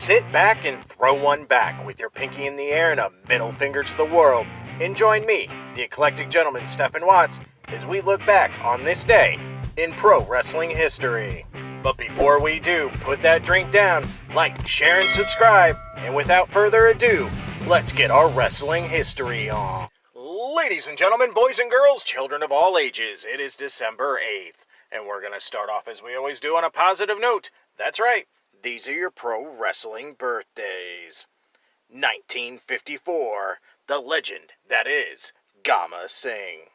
Sit back and throw one back with your pinky in the air and a middle finger to the world, and join me, the eclectic gentleman Stephen Watts, as we look back on this day in pro wrestling history. But before we do, put that drink down, like, share, and subscribe, and without further ado, let's get our wrestling history on. Ladies and gentlemen, boys and girls, children of all ages, it is December 8th, and we're going to start off as we always do on a positive note. That's right, these are your pro wrestling birthdays. 1954, the legend that is Gama Singh.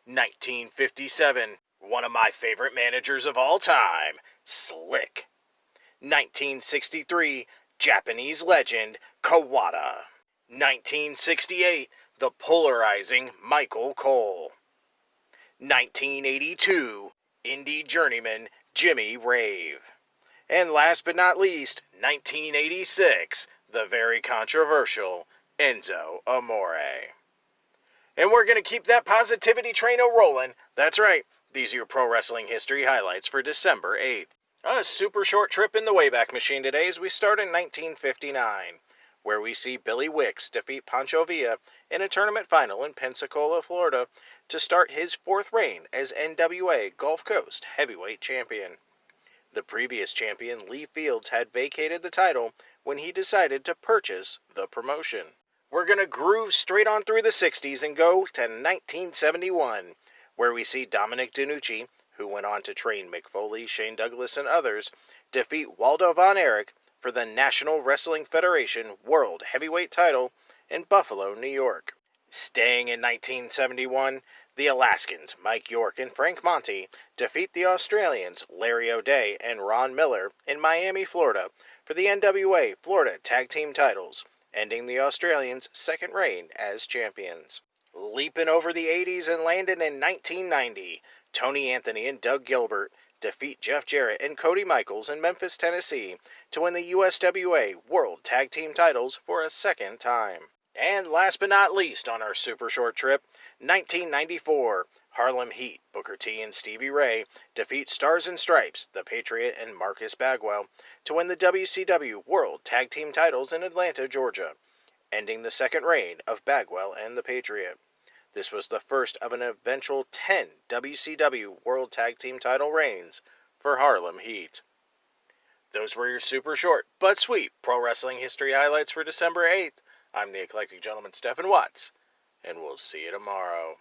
1957, one of my favorite managers of all time, Slick. 1963, Japanese legend Kawada. 1968, the polarizing Michael Cole. 1982, indie journeyman Jimmy Rave. And last but not least, 1986, the very controversial Enzo Amore. And we're going to keep that positivity train a-rolling. That's right, these are your pro wrestling history highlights for December 8th. A super short trip in the Wayback Machine today as we start in 1959, where we see Billy Wicks defeat Pancho Villa in a tournament final in Pensacola, Florida, to start his fourth reign as NWA Gulf Coast Heavyweight Champion. The previous champion, Lee Fields, had vacated the title when he decided to purchase the promotion. We're going to groove straight on through the 60s and go to 1971, where we see Dominic DeNucci, who went on to train Mick Foley, Shane Douglas, and others, defeat Waldo Von Erich for the National Wrestling Federation World Heavyweight title in Buffalo, New York. Staying in 1971, the Alaskans, Mike York and Frank Monty, defeat the Australians, Larry O'Day and Ron Miller, in Miami, Florida, for the NWA Florida Tag Team titles, ending the Australians' second reign as champions. Leaping over the 80s and landing in 1990, Tony Anthony and Doug Gilbert defeat Jeff Jarrett and Cody Michaels in Memphis, Tennessee, to win the USWA World Tag Team titles for a second time. And last but not least on our super short trip, 1994, Harlem Heat, Booker T and Stevie Ray defeat Stars and Stripes, The Patriot and Marcus Bagwell, to win the WCW World Tag Team titles in Atlanta, Georgia, ending the second reign of Bagwell and The Patriot. This was the first of an eventual 10 WCW World Tag Team title reigns for Harlem Heat. Those were your super short but sweet pro wrestling history highlights for December 8th. I'm the eclectic gentleman Stephen Watts, and we'll see you tomorrow.